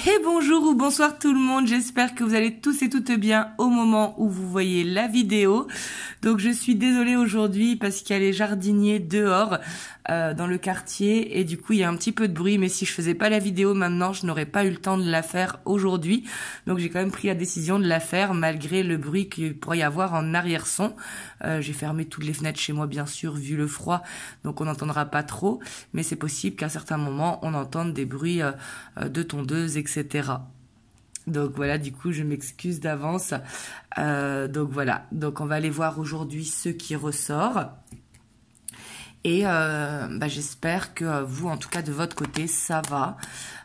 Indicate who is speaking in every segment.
Speaker 1: Et bonjour ou bonsoir tout le monde, j'espère que vous allez tous et toutes bien au moment où vous voyez la vidéo. Donc je suis désolée aujourd'hui parce qu'il y a les jardiniers dehors dans le quartier et du coup il y a un petit peu de bruit, mais si je faisais pas la vidéo maintenant je n'aurais pas eu le temps de la faire aujourd'hui. Donc j'ai quand même pris la décision de la faire malgré le bruit qu'il pourrait y avoir en arrière-son. J'ai fermé toutes les fenêtres chez moi bien sûr vu le froid, donc on n'entendra pas trop, mais c'est possible qu'à certains moments on entende des bruits de tondeuse, etc. Donc voilà, du coup je m'excuse d'avance. Donc voilà, donc on va aller voir aujourd'hui ce qui ressort. Et j'espère que vous, en tout cas de votre côté, ça va.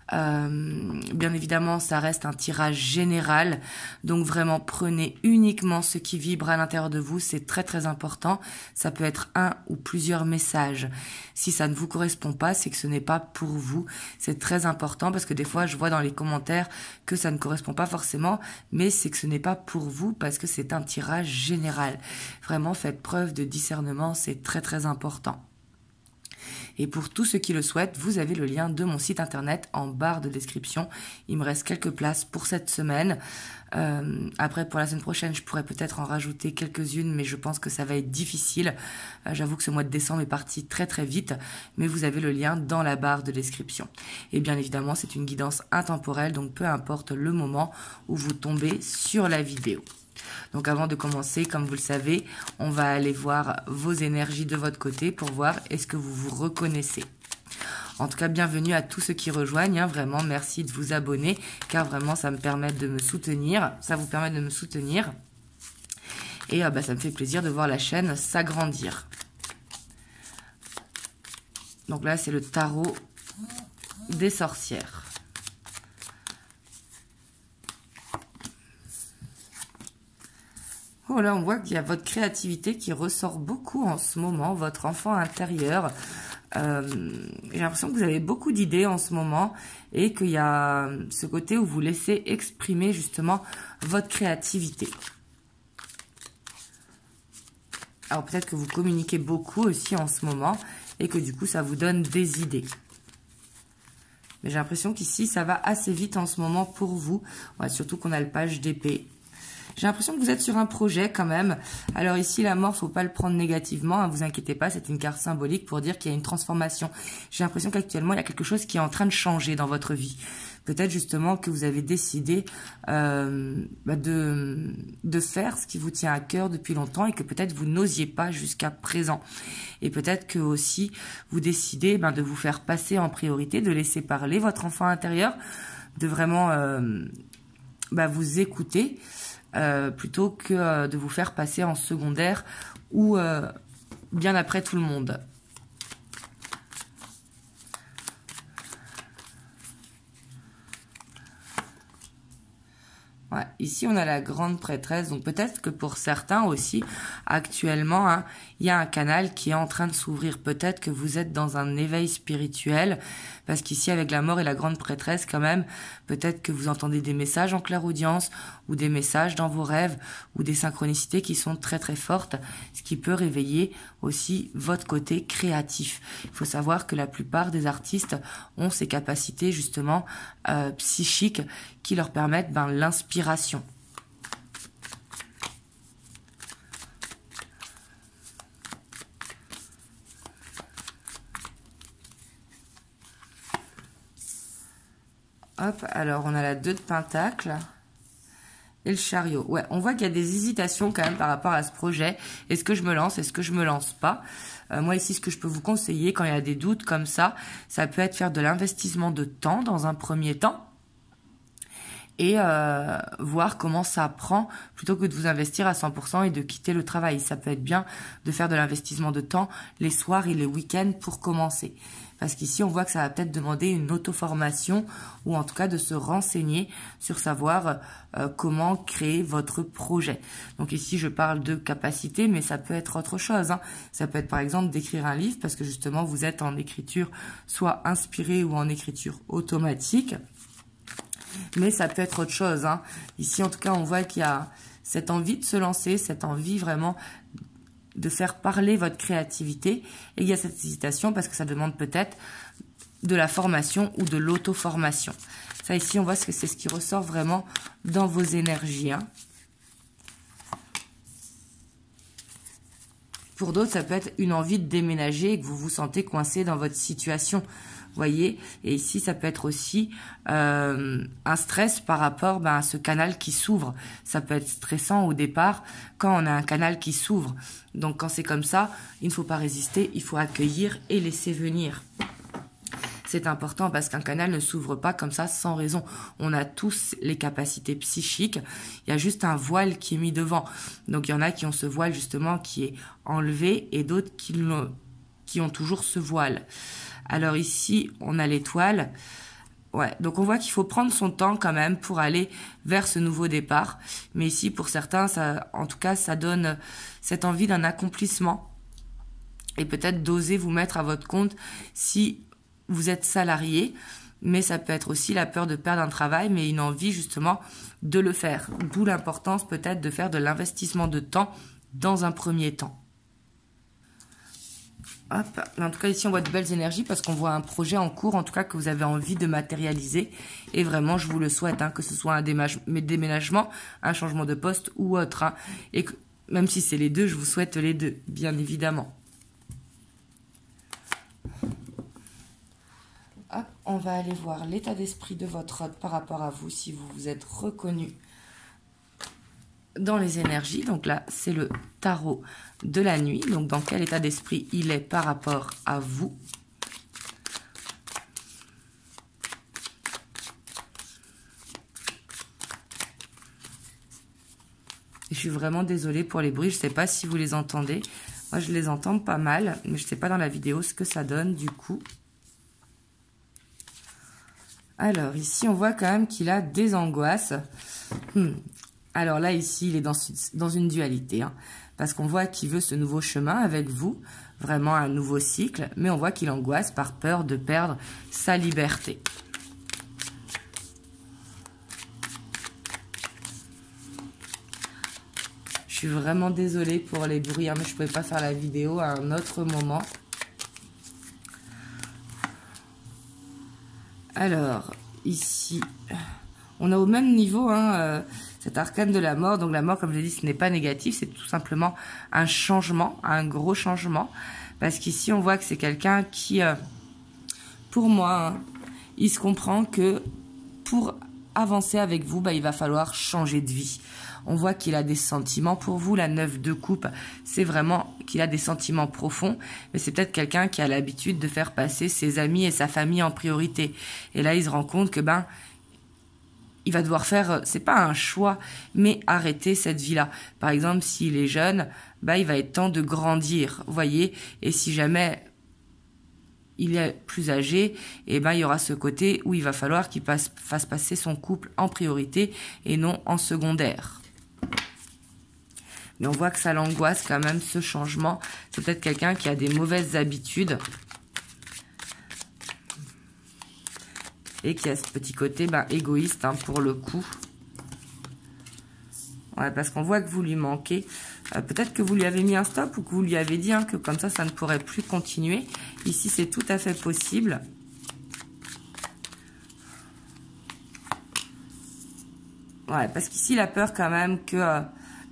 Speaker 1: Bien évidemment, ça reste un tirage général. Donc vraiment, prenez uniquement ce qui vibre à l'intérieur de vous. C'est très très important. Ça peut être un ou plusieurs messages. Si ça ne vous correspond pas, c'est que ce n'est pas pour vous. C'est très important parce que des fois, je vois dans les commentaires que ça ne correspond pas forcément, mais c'est que ce n'est pas pour vous parce que c'est un tirage général. Vraiment, faites preuve de discernement. C'est très très important. Et pour tous ceux qui le souhaitent, vous avez le lien de mon site internet en barre de description. Il me reste quelques places pour cette semaine. Après, pour la semaine prochaine, je pourrais peut-être en rajouter quelques-unes, mais je pense que ça va être difficile. J'avoue que ce mois de décembre est parti très très vite, mais vous avez le lien dans la barre de description. Et bien évidemment, c'est une guidance intemporelle, donc peu importe le moment où vous tombez sur la vidéo. Donc avant de commencer, comme vous le savez, on va aller voir vos énergies de votre côté pour voir est-ce que vous vous reconnaissez. En tout cas, bienvenue à tous ceux qui rejoignent. Vraiment, merci de vous abonner car vraiment, ça me permet de me soutenir. Ça vous permet de me soutenir. Et ça me fait plaisir de voir la chaîne s'agrandir. Donc là, c'est le tarot des sorcières. Oh là, on voit qu'il y a votre créativité qui ressort beaucoup en ce moment, votre enfant intérieur. J'ai l'impression que vous avez beaucoup d'idées en ce moment et qu'il y a ce côté où vous laissez exprimer justement votre créativité. Alors peut-être que vous communiquez beaucoup aussi en ce moment et que du coup ça vous donne des idées. Mais j'ai l'impression qu'ici ça va assez vite en ce moment pour vous. Ouais, surtout qu'on a le page d'épée. J'ai l'impression que vous êtes sur un projet quand même. Alors ici, la mort, faut pas le prendre négativement, hein, vous inquiétez pas, c'est une carte symbolique pour dire qu'il y a une transformation. J'ai l'impression qu'actuellement, il y a quelque chose qui est en train de changer dans votre vie. Peut-être justement que vous avez décidé de faire ce qui vous tient à cœur depuis longtemps et que peut-être vous n'osiez pas jusqu'à présent. Et peut-être que aussi, vous décidez de vous faire passer en priorité, de laisser parler votre enfant intérieur, de vraiment vous écouter. Plutôt que de vous faire passer en secondaire ou bien après tout le monde. Ouais, ici, on a la grande prêtresse. Donc, peut-être que pour certains aussi, actuellement, hein, il y a un canal qui est en train de s'ouvrir. Peut-être que vous êtes dans un éveil spirituel. Parce qu'ici, avec la mort et la grande prêtresse, quand même, peut-être que vous entendez des messages en clairaudience ou des messages dans vos rêves ou des synchronicités qui sont très, très fortes. Ce qui peut réveiller aussi votre côté créatif. Il faut savoir que la plupart des artistes ont ces capacités, justement, psychiques qui leur permettent l'inspiration. Hop, alors on a la 2 de Pentacle et le chariot. Ouais, on voit qu'il y a des hésitations quand même par rapport à ce projet. Est-ce que je me lance? Est-ce que je me lance pas? Moi ici, ce que je peux vous conseiller quand il y a des doutes comme ça peut être faire de l'investissement de temps dans un premier temps. Et voir comment ça prend plutôt que de vous investir à 100% et de quitter le travail. Ça peut être bien de faire de l'investissement de temps les soirs et les week-ends pour commencer. Parce qu'ici, on voit que ça va peut-être demander une auto-formation ou en tout cas de se renseigner sur savoir comment créer votre projet. Donc ici, je parle de capacité, mais ça peut être autre chose. Hein. Ça peut être par exemple d'écrire un livre parce que justement, vous êtes en écriture soit inspiré ou en écriture automatique. Mais ça peut être autre chose. Hein. Ici, en tout cas, on voit qu'il y a cette envie de se lancer, cette envie vraiment de faire parler votre créativité. Et il y a cette hésitation parce que ça demande peut-être de la formation ou de l'auto-formation. Ça ici, on voit que c'est ce qui ressort vraiment dans vos énergies. Hein. Pour d'autres, ça peut être une envie de déménager et que vous vous sentez coincé dans votre situation. Voyez, et ici ça peut être aussi un stress par rapport à ce canal qui s'ouvre. Ça peut être stressant au départ quand on a un canal qui s'ouvre. Donc quand c'est comme ça, il ne faut pas résister, il faut accueillir et laisser venir. C'est important parce qu'un canal ne s'ouvre pas comme ça sans raison. On a tous les capacités psychiques. Il y a juste un voile qui est mis devant. Donc il y en a qui ont ce voile justement qui est enlevé et d'autres qui ont toujours ce voile. Alors ici, on a l'étoile. Ouais, donc on voit qu'il faut prendre son temps quand même pour aller vers ce nouveau départ. Mais ici, pour certains, ça, en tout cas, ça donne cette envie d'un accomplissement. Et peut-être d'oser vous mettre à votre compte si vous êtes salarié. Mais ça peut être aussi la peur de perdre un travail, mais une envie justement de le faire. D'où l'importance peut-être de faire de l'investissement de temps dans un premier temps. Hop. En tout cas, ici, on voit de belles énergies parce qu'on voit un projet en cours, en tout cas, que vous avez envie de matérialiser. Et vraiment, je vous le souhaite, hein, que ce soit un déménagement, un changement de poste ou autre. Hein, et que, même si c'est les deux, je vous souhaite les deux, bien évidemment. Hop, on va aller voir l'état d'esprit de votre hôte par rapport à vous, si vous vous êtes reconnu dans les énergies. Donc là, c'est le tarot de la nuit. Donc, dans quel état d'esprit il est par rapport à vous? Et je suis vraiment désolée pour les bruits. Je ne sais pas si vous les entendez. Moi, je les entends pas mal, mais je ne sais pas dans la vidéo ce que ça donne du coup. Alors, ici, on voit quand même qu'il a des angoisses. Alors là, ici, il est dans une dualité, hein, parce qu'on voit qu'il veut ce nouveau chemin avec vous, vraiment un nouveau cycle, mais on voit qu'il angoisse par peur de perdre sa liberté. Je suis vraiment désolée pour les bruits, hein, mais je ne pouvais pas faire la vidéo à un autre moment. Alors, ici, on a au même niveau cet arcane de la mort. Donc la mort, comme je l'ai dit, ce n'est pas négatif, c'est tout simplement un changement, un gros changement. Parce qu'ici, on voit que c'est quelqu'un qui, pour moi, hein, il se comprend que pour avancer avec vous, il va falloir changer de vie. On voit qu'il a des sentiments pour vous. La 9 de coupe, c'est vraiment qu'il a des sentiments profonds. Mais c'est peut-être quelqu'un qui a l'habitude de faire passer ses amis et sa famille en priorité. Et là, il se rend compte que il va devoir faire, c'est pas un choix, mais arrêter cette vie-là. Par exemple, s'il est jeune, il va être temps de grandir, vous voyez. Et si jamais il est plus âgé, il y aura ce côté où il va falloir qu'il fasse passer son couple en priorité et non en secondaire. Mais on voit que ça l'angoisse quand même, ce changement. C'est peut-être quelqu'un qui a des mauvaises habitudes. Et qui a ce petit côté égoïste, hein, pour le coup. Ouais, parce qu'on voit que vous lui manquez. Peut-être que vous lui avez mis un stop ou que vous lui avez dit que comme ça ne pourrait plus continuer. Ici, c'est tout à fait possible. Ouais, parce qu'ici, il a peur quand même que...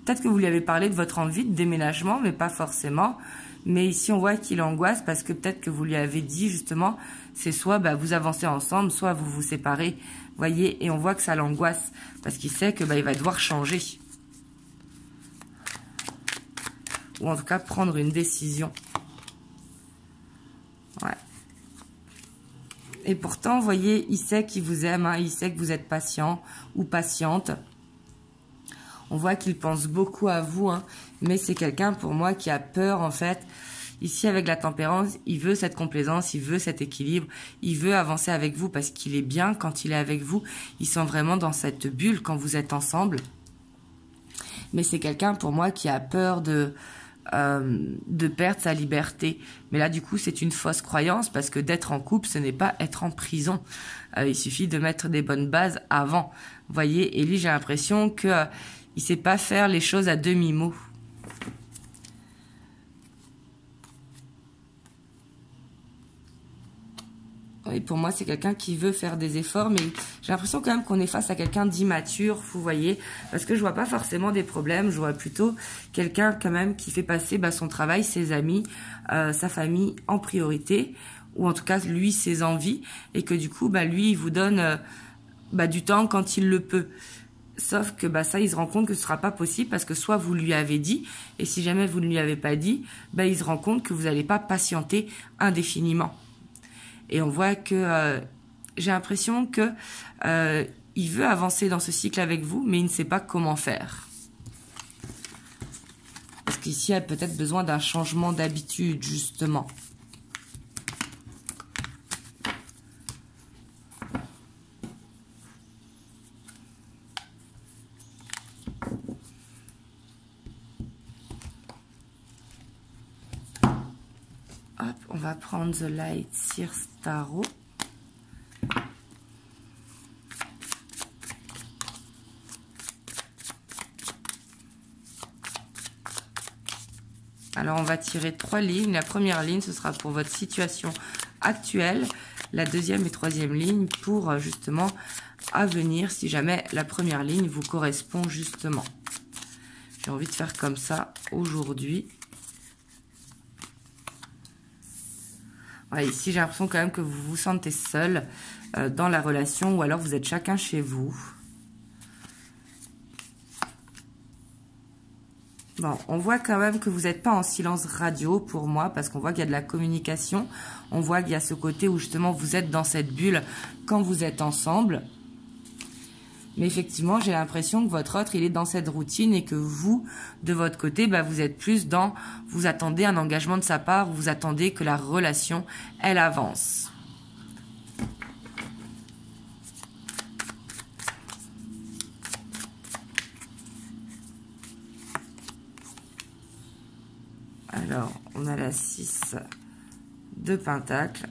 Speaker 1: peut-être que vous lui avez parlé de votre envie de déménagement, mais pas forcément. Mais ici, on voit qu'il angoisse parce que peut-être que vous lui avez dit, justement, c'est soit vous avancez ensemble, soit vous vous séparez. Voyez, et on voit que ça l'angoisse parce qu'il sait que il va devoir changer. Ou en tout cas, prendre une décision. Ouais. Et pourtant, vous voyez, il sait qu'il vous aime, hein, il sait que vous êtes patient ou patiente. On voit qu'il pense beaucoup à vous, hein, mais c'est quelqu'un pour moi qui a peur en fait. Ici avec la tempérance, il veut cette complaisance, il veut cet équilibre, il veut avancer avec vous parce qu'il est bien quand il est avec vous. Il sent vraiment dans cette bulle quand vous êtes ensemble. Mais c'est quelqu'un pour moi qui a peur de perdre sa liberté. Mais là du coup c'est une fausse croyance parce que d'être en couple ce n'est pas être en prison. Il suffit de mettre des bonnes bases avant. Vous voyez, et lui j'ai l'impression que... il ne sait pas faire les choses à demi-mot. Et pour moi, c'est quelqu'un qui veut faire des efforts, mais j'ai l'impression quand même qu'on est face à quelqu'un d'immature, vous voyez, parce que je vois pas forcément des problèmes, je vois plutôt quelqu'un quand même qui fait passer son travail, ses amis, sa famille en priorité, ou en tout cas, lui, ses envies, et que du coup, lui, il vous donne du temps quand il le peut. Sauf que ça, il se rend compte que ce sera pas possible parce que soit vous lui avez dit, et si jamais vous ne lui avez pas dit, il se rend compte que vous n'allez pas patienter indéfiniment. Et on voit que j'ai l'impression que il veut avancer dans ce cycle avec vous, mais il ne sait pas comment faire. Parce qu'ici, il a peut-être besoin d'un changement d'habitude, justement. Hop, on va prendre The Light Seers Tarot. Alors, on va tirer 3 lignes. La première ligne, ce sera pour votre situation actuelle. La deuxième et troisième ligne pour, justement, à venir, si jamais la première ligne vous correspond, justement. J'ai envie de faire comme ça aujourd'hui. Ouais, ici, j'ai l'impression quand même que vous vous sentez seul dans la relation ou alors vous êtes chacun chez vous. Bon, on voit quand même que vous n'êtes pas en silence radio pour moi parce qu'on voit qu'il y a de la communication. On voit qu'il y a ce côté où justement vous êtes dans cette bulle quand vous êtes ensemble. Mais effectivement, j'ai l'impression que votre autre, il est dans cette routine et que vous, de votre côté, vous êtes plus dans... Vous attendez un engagement de sa part, vous attendez que la relation, elle avance. Alors, on a la 6 de Pentacle.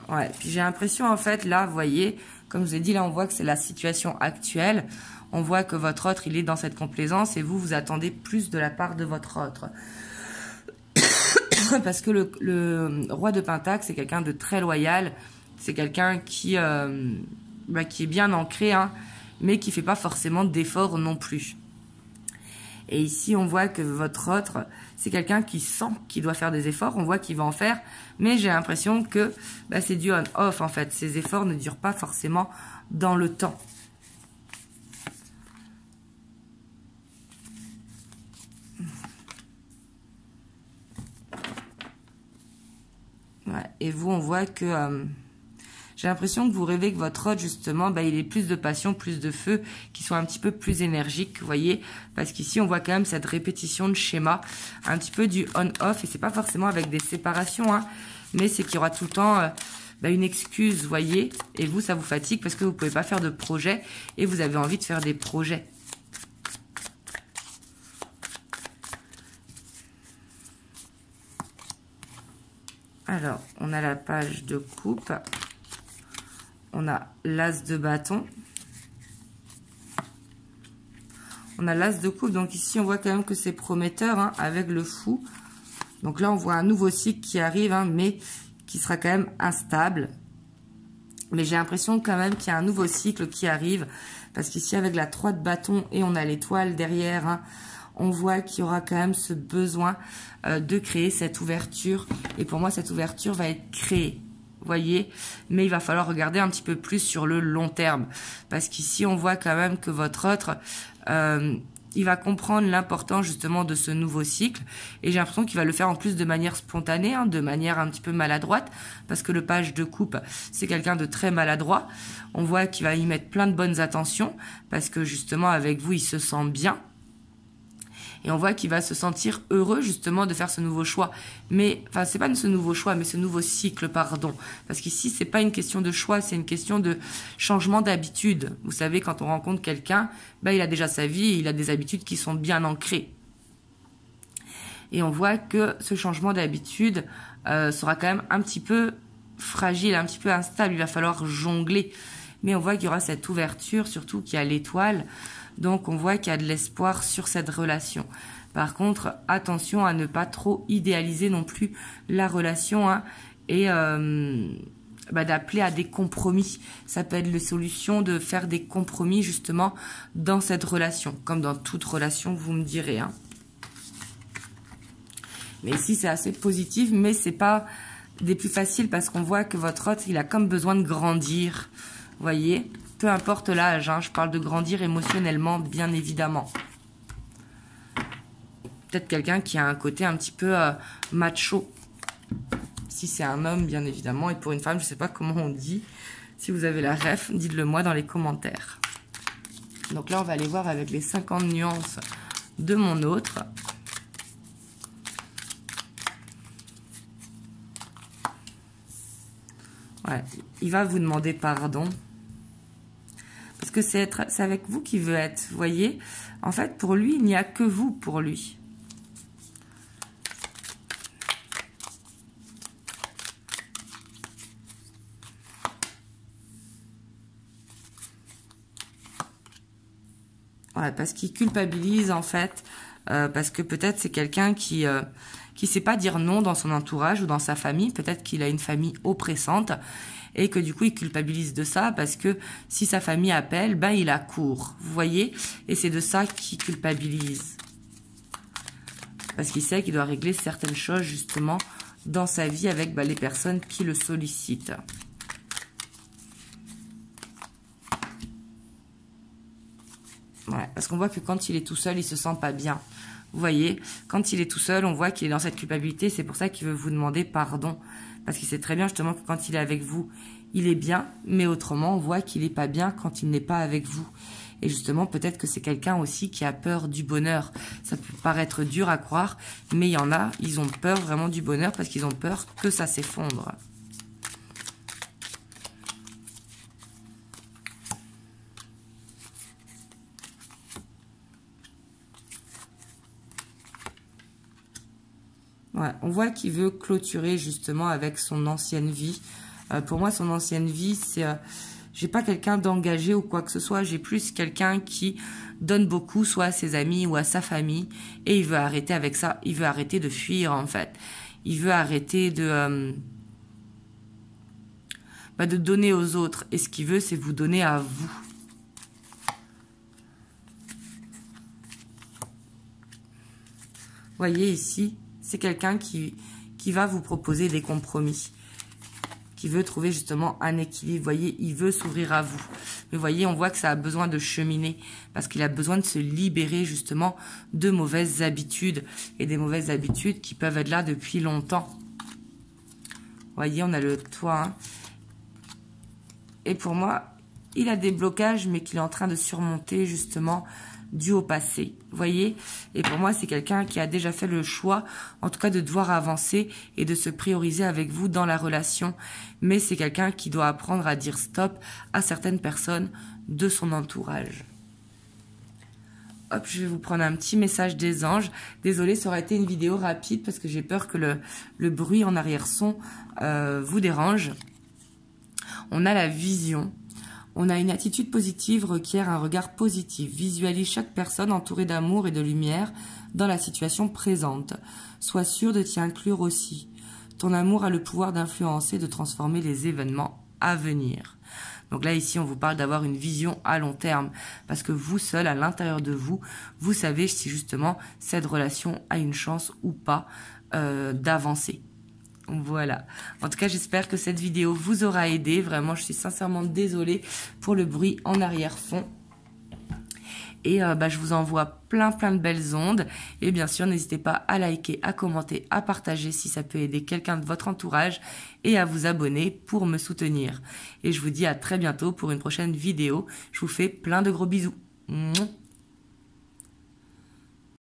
Speaker 1: Ouais, puis j'ai l'impression, en fait, là, vous voyez, comme je vous ai dit, là, on voit que c'est la situation actuelle. On voit que votre autre, il est dans cette complaisance et vous, vous attendez plus de la part de votre autre. Parce que le roi de Pentacle, c'est quelqu'un de très loyal. C'est quelqu'un qui est bien ancré, hein, mais qui fait pas forcément d'efforts non plus. Et ici, on voit que votre autre, c'est quelqu'un qui sent qu'il doit faire des efforts. On voit qu'il va en faire, mais j'ai l'impression que c'est du on-off, en fait. Ces efforts ne durent pas forcément dans le temps. Ouais, et vous, on voit que... j'ai l'impression que vous rêvez que votre autre, justement, il ait plus de passion, plus de feu, qu'il soit un petit peu plus énergique, vous voyez. Parce qu'ici, on voit quand même cette répétition de schéma, un petit peu du on-off. Et c'est pas forcément avec des séparations, hein, mais c'est qu'il y aura tout le temps une excuse, vous voyez. Et vous, ça vous fatigue parce que vous pouvez pas faire de projet et vous avez envie de faire des projets. Alors, on a la page de coupe. On a l'as de bâton. On a l'as de coupe. Donc ici, on voit quand même que c'est prometteur, hein, avec le fou. Donc là, on voit un nouveau cycle qui arrive, hein, mais qui sera quand même instable. Mais j'ai l'impression quand même qu'il y a un nouveau cycle qui arrive. Parce qu'ici, avec la 3 de bâton et on a l'étoile derrière, hein, on voit qu'il y aura quand même ce besoin de créer cette ouverture. Et pour moi, cette ouverture va être créée. Vous voyez, mais il va falloir regarder un petit peu plus sur le long terme. Parce qu'ici, on voit quand même que votre autre, il va comprendre l'importance justement de ce nouveau cycle. Et j'ai l'impression qu'il va le faire en plus de manière spontanée, hein, de manière un petit peu maladroite. Parce que le page de coupe, c'est quelqu'un de très maladroit. On voit qu'il va y mettre plein de bonnes attentions. Parce que justement, avec vous, il se sent bien. Et on voit qu'il va se sentir heureux justement de faire ce nouveau choix. Mais, enfin, c'est pas ce nouveau choix, mais ce nouveau cycle, pardon. Parce qu'ici, c'est pas une question de choix, c'est une question de changement d'habitude. Vous savez, quand on rencontre quelqu'un, il a déjà sa vie et il a des habitudes qui sont bien ancrées. Et on voit que ce changement d'habitude sera quand même un petit peu fragile, un petit peu instable. Il va falloir jongler. Mais on voit qu'il y aura cette ouverture, surtout qu'il y a l'étoile. Donc, on voit qu'il y a de l'espoir sur cette relation. Par contre, attention à ne pas trop idéaliser non plus la relation, hein, et d'appeler à des compromis. Ça peut être la solution de faire des compromis justement dans cette relation, comme dans toute relation, vous me direz. Hein. Mais ici, c'est assez positif, mais c'est pas des plus faciles parce qu'on voit que votre hôte, il a comme besoin de grandir. Vous voyez, peu importe l'âge, hein, je parle de grandir émotionnellement, bien évidemment. Peut-être quelqu'un qui a un côté un petit peu macho. Si c'est un homme, bien évidemment, et pour une femme, je ne sais pas comment on dit. Si vous avez la ref, dites-le moi dans les commentaires. Donc là, on va aller voir avec les 50 nuances de mon autre. Ouais, il va vous demander pardon. Parce que c'est avec vous qu'il veut être, vous voyez. En fait, pour lui, il n'y a que vous pour lui. Ouais, parce qu'il culpabilise en fait, parce que peut-être c'est quelqu'un qui sait pas dire non dans son entourage ou dans sa famille. Peut-être qu'il a une famille oppressante et que du coup il culpabilise de ça parce que si sa famille appelle, ben il accourt. Vous voyez? Et c'est de ça qu'il culpabilise. Parce qu'il sait qu'il doit régler certaines choses justement dans sa vie avec les personnes qui le sollicitent. Ouais, parce qu'on voit que quand il est tout seul, il se sent pas bien. Vous voyez, quand il est tout seul, on voit qu'il est dans cette culpabilité. C'est pour ça qu'il veut vous demander pardon. Parce qu'il sait très bien justement que quand il est avec vous, il est bien. Mais autrement, on voit qu'il n'est pas bien quand il n'est pas avec vous. Et justement, peut-être que c'est quelqu'un aussi qui a peur du bonheur. Ça peut paraître dur à croire, mais il y en a, ils ont peur vraiment du bonheur parce qu'ils ont peur que ça s'effondre. Ouais, on voit qu'il veut clôturer justement avec son ancienne vie. Pour moi, son ancienne vie, c'est... j'ai pas quelqu'un d'engagé ou quoi que ce soit. J'ai plus quelqu'un qui donne beaucoup, soit à ses amis ou à sa famille. Et il veut arrêter avec ça. Il veut arrêter de fuir, en fait. Il veut arrêter de donner aux autres. Et ce qu'il veut, c'est vous donner à vous. Vous voyez ici, c'est quelqu'un qui va vous proposer des compromis, qui veut trouver justement un équilibre. Vous voyez, il veut s'ouvrir à vous. Mais vous voyez, on voit que ça a besoin de cheminer, parce qu'il a besoin de se libérer justement de mauvaises habitudes, et des mauvaises habitudes qui peuvent être là depuis longtemps. Vous voyez, on a le toit. Hein. Et pour moi, il a des blocages, mais qu'il est en train de surmonter justement dû au passé, vous voyez. Et pour moi, c'est quelqu'un qui a déjà fait le choix, en tout cas de devoir avancer et de se prioriser avec vous dans la relation. Mais c'est quelqu'un qui doit apprendre à dire stop à certaines personnes de son entourage. Hop, je vais vous prendre un petit message des anges. Désolée, ça aurait été une vidéo rapide parce que j'ai peur que le bruit en arrière-son vous dérange. On a la vision. On a une attitude positive requiert un regard positif. Visualise chaque personne entourée d'amour et de lumière dans la situation présente. Sois sûr de t'y inclure aussi. Ton amour a le pouvoir d'influencer, de transformer les événements à venir. Donc là, ici, on vous parle d'avoir une vision à long terme. Parce que vous seul, à l'intérieur de vous, vous savez si justement cette relation a une chance ou pas d'avancer. Voilà. En tout cas, j'espère que cette vidéo vous aura aidé. Vraiment, je suis sincèrement désolée pour le bruit en arrière-fond. Et je vous envoie plein de belles ondes. Et bien sûr, n'hésitez pas à liker, à commenter, à partager si ça peut aider quelqu'un de votre entourage. Et à vous abonner pour me soutenir. Et je vous dis à très bientôt pour une prochaine vidéo. Je vous fais plein de gros bisous. Mouah.